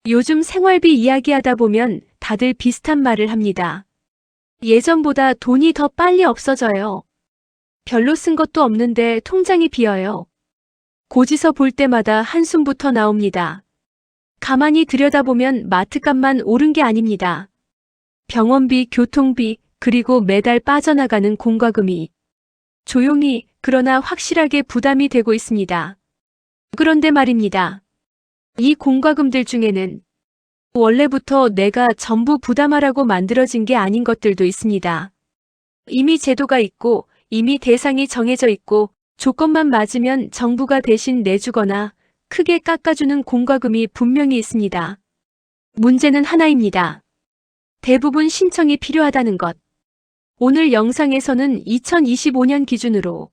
요즘 생활비 이야기하다 보면 다들 비슷한 말을 합니다. 예전보다 돈이 더 빨리 없어져요. 별로 쓴 것도 없는데 통장이 비어요. 고지서 볼 때마다 한숨부터 나옵니다. 가만히 들여다보면 마트값만 오른 게 아닙니다. 병원비, 교통비, 그리고 매달 빠져나가는 공과금이 조용히 그러나 확실하게 부담이 되고 있습니다. 그런데 말입니다. 이 공과금들 중에는 원래부터 내가 전부 부담하라고 만들어진 게 아닌 것들도 있습니다. 이미 제도가 있고 이미 대상이 정해져 있고 조건만 맞으면 정부가 대신 내주거나 크게 깎아주는 공과금이 분명히 있습니다. 문제는 하나입니다. 대부분 신청이 필요하다는 것. 오늘 영상에서는 2025년 기준으로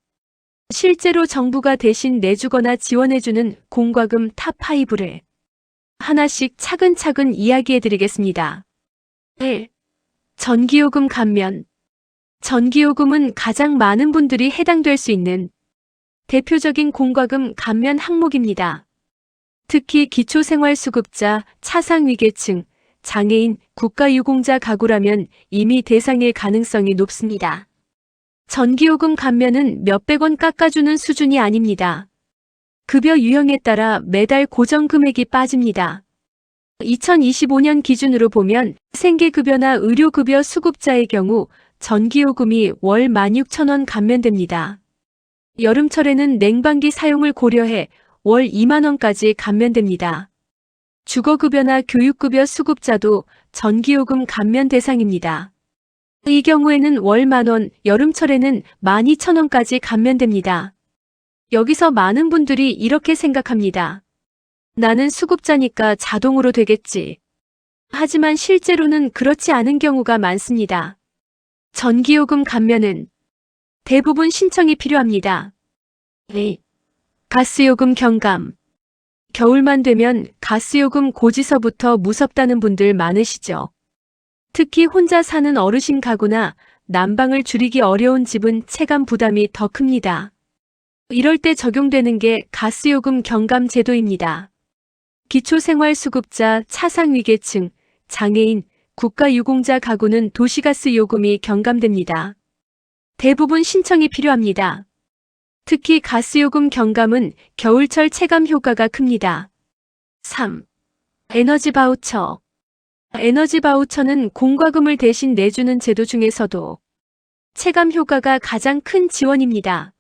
실제로 정부가 대신 내주거나 지원해주는 공과금 탑5를 하나씩 차근차근 이야기해드리겠습니다. 1. 전기요금 감면. 전기요금은 가장 많은 분들이 해당될 수 있는 대표적인 공과금 감면 항목입니다. 특히 기초생활수급자, 차상위계층, 장애인, 국가유공자 가구라면 이미 대상일 가능성이 높습니다. 전기요금 감면은 몇백 원 깎아주는 수준이 아닙니다. 급여 유형에 따라 매달 고정 금액이 빠집니다. 2025년 기준으로 보면 생계급여나 의료급여 수급자의 경우 전기요금이 월 16,000원 감면됩니다. 여름철에는 냉방기 사용을 고려해 월 2만원까지 감면됩니다. 주거급여나 교육급여 수급자도 전기요금 감면 대상입니다. 이 경우에는 월 10,000원, 여름철에는 12,000원까지 감면됩니다. 여기서 많은 분들이 이렇게 생각합니다. 나는 수급자니까 자동으로 되겠지. 하지만 실제로는 그렇지 않은 경우가 많습니다. 전기요금 감면은 대부분 신청이 필요합니다. 2. 가스요금 경감. 겨울만 되면 가스요금 고지서부터 무섭다는 분들 많으시죠? 특히 혼자 사는 어르신 가구나 난방을 줄이기 어려운 집은 체감 부담이 더 큽니다. 이럴 때 적용되는 게 가스요금 경감 제도입니다. 기초생활수급자, 차상위계층, 장애인, 국가유공자 가구는 도시가스 요금이 경감됩니다. 대부분 신청이 필요합니다. 특히 가스요금 경감은 겨울철 체감 효과가 큽니다. 3. 에너지 바우처. 에너지 바우처는 공과금을 대신 내주는 제도 중에서도 체감 효과가 가장 큰 지원입니다.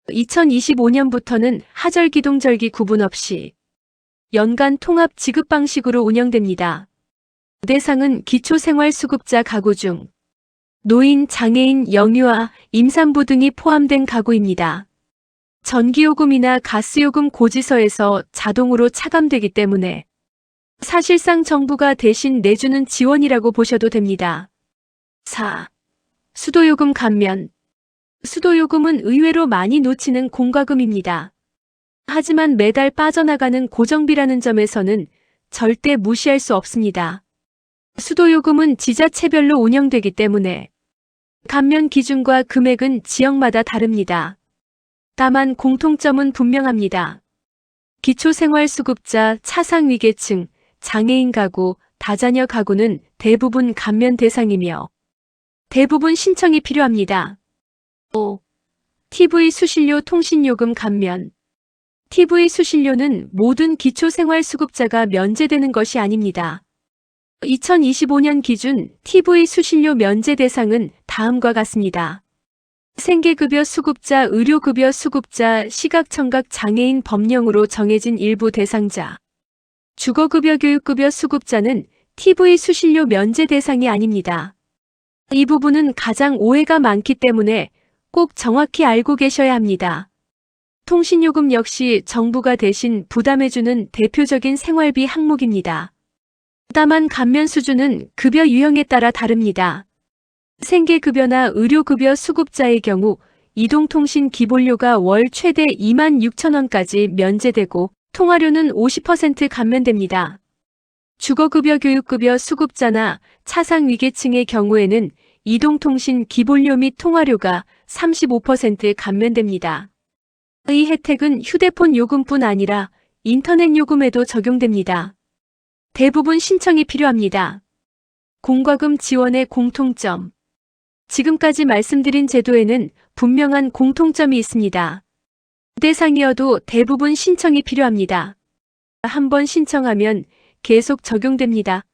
2025년부터는 하절기동절기 구분 없이 연간 통합 지급 방식으로 운영됩니다. 대상은 기초생활수급자 가구 중 노인, 장애인, 영유아, 임산부 등이 포함된 가구입니다. 전기요금이나 가스요금 고지서에서 자동으로 차감되기 때문에 사실상 정부가 대신 내주는 지원이라고 보셔도 됩니다. 4. 수도요금 감면. 수도요금은 의외로 많이 놓치는 공과금입니다. 하지만 매달 빠져나가는 고정비라는 점에서는 절대 무시할 수 없습니다. 수도요금은 지자체별로 운영되기 때문에 감면 기준과 금액은 지역마다 다릅니다. 다만 공통점은 분명합니다. 기초생활수급자, 차상위계층, 장애인 가구, 다자녀 가구는 대부분 감면 대상이며 대부분 신청이 필요합니다. 5. TV 수신료 통신요금 감면. TV 수신료는 모든 기초생활수급자가 면제되는 것이 아닙니다. 2025년 기준 TV 수신료 면제 대상은 다음과 같습니다. 생계급여 수급자, 의료급여 수급자, 시각청각 장애인 법령으로 정해진 일부 대상자, 주거급여 교육급여 수급자는 TV 수신료 면제 대상이 아닙니다. 이 부분은 가장 오해가 많기 때문에 꼭 정확히 알고 계셔야 합니다. 통신요금 역시 정부가 대신 부담해주는 대표적인 생활비 항목입니다. 다만 감면 수준은 급여 유형에 따라 다릅니다. 생계급여나 의료급여 수급자의 경우 이동통신 기본료가 월 최대 26,000원까지 면제되고 통화료는 50% 감면됩니다. 주거급여 교육급여 수급자나 차상위계층의 경우에는 이동통신 기본료 및 통화료가 35% 감면됩니다. 이 혜택은 휴대폰 요금뿐 아니라 인터넷 요금에도 적용됩니다. 대부분 신청이 필요합니다. 공과금 지원의 공통점. 지금까지 말씀드린 제도에는 분명한 공통점이 있습니다. 대상이어도 대부분 신청이 필요합니다. 한번 신청하면 계속 적용됩니다.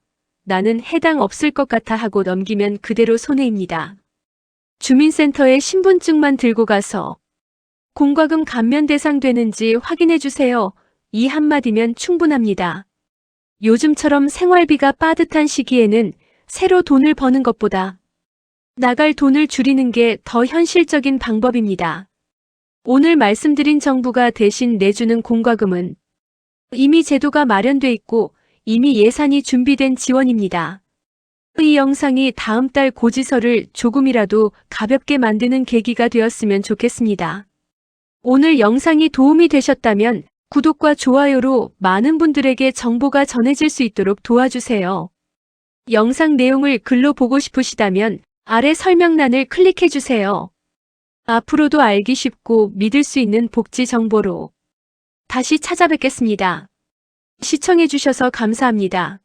나는 해당 없을 것 같아 하고 넘기면 그대로 손해입니다. 주민센터에 신분증만 들고 가서 공과금 감면 대상 되는지 확인해 주세요. 이 한마디면 충분합니다. 요즘처럼 생활비가 빠듯한 시기에는 새로 돈을 버는 것보다 나갈 돈을 줄이는 게 더 현실적인 방법입니다. 오늘 말씀드린 정부가 대신 내주는 공과금은 이미 제도가 마련돼 있고 이미 예산이 준비된 지원입니다. 이 영상이 다음 달 고지서를 조금이라도 가볍게 만드는 계기가 되었으면 좋겠습니다. 오늘 영상이 도움이 되셨다면 구독과 좋아요로 많은 분들에게 정보가 전해질 수 있도록 도와주세요. 영상 내용을 글로 보고 싶으시다면 아래 설명란을 클릭해주세요. 앞으로도 알기 쉽고 믿을 수 있는 복지 정보로 다시 찾아뵙겠습니다. 시청해주셔서 감사합니다.